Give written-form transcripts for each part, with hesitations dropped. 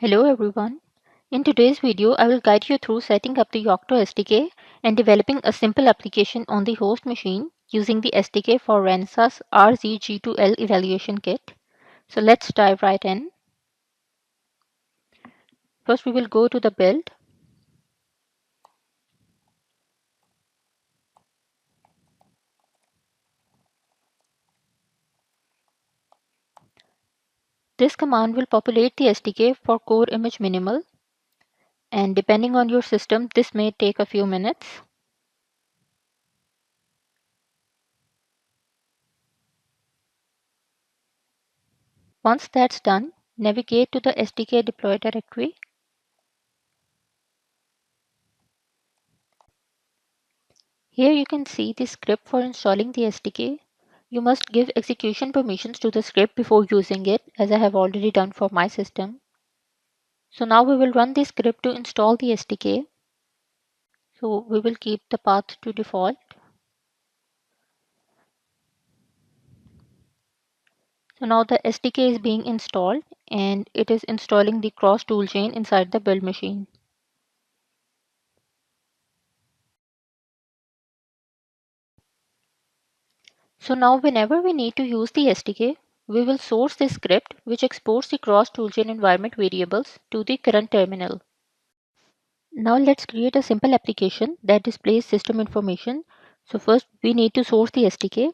Hello everyone. In today's video, I will guide you through setting up the Yocto SDK and developing a simple application on the host machine using the SDK for RANSA's RZG2L evaluation kit. So let's dive right in. First, we will go to the build. This command will populate the SDK for core image minimal, and depending on your system, this may take a few minutes. Once that's done, navigate to the SDK deploy directory. Here you can see the script for installing the SDK. You must give execution permissions to the script before using it, as I have already done for my system. So now we will run the script to install the SDK. So we will keep the path to default. So now the SDK is being installed and it is installing the cross toolchain inside the build machine. So now whenever we need to use the SDK, we will source the script which exports the cross toolchain environment variables to the current terminal. Now let's create a simple application that displays system information. So first we need to source the SDK.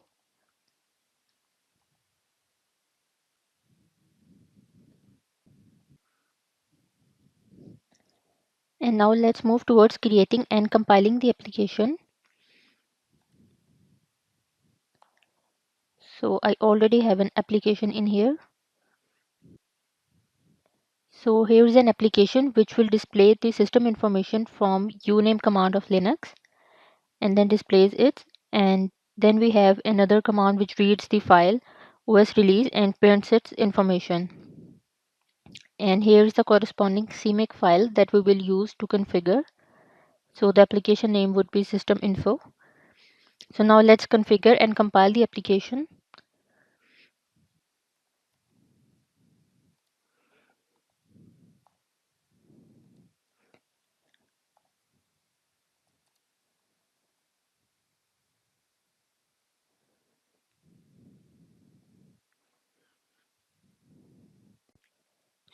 And now let's move towards creating and compiling the application. So I already have an application in here. So here's an application which will display the system information from uname command of Linux and then displays it. And then we have another command which reads the file OS release and prints its information. And here is the corresponding CMake file that we will use to configure. So the application name would be system info. So now let's configure and compile the application.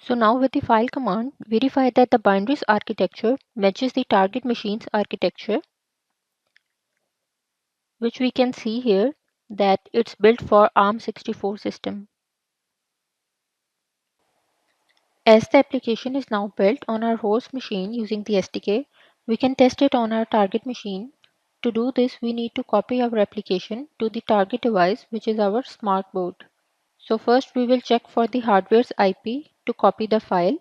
So now with the file command, verify that the binaries architecture matches the target machine's architecture, which we can see here that it's built for ARM64 system. As the application is now built on our host machine using the SDK, we can test it on our target machine. To do this, we need to copy our application to the target device, which is our smart board. So first we will check for the hardware's IP to copy the file.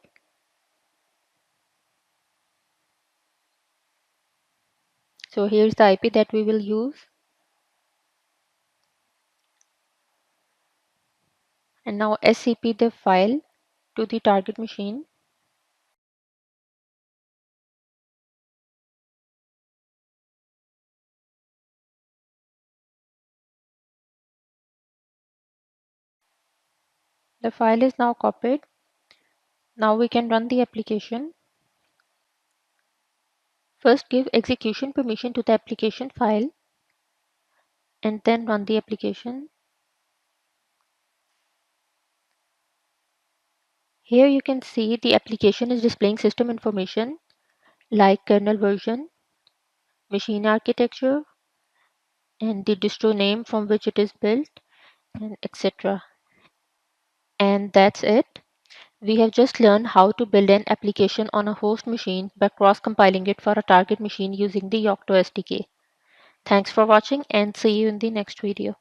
So here's the IP that we will use. And now SCP the file to the target machine. The file is now copied. Now we can run the application. First give execution permission to the application file and then run the application. Here you can see the application is displaying system information like kernel version, machine architecture, and the distro name from which it is built, and etc. And that's it. We have just learned how to build an application on a host machine by cross-compiling it for a target machine using the Yocto SDK. Thanks for watching and see you in the next video.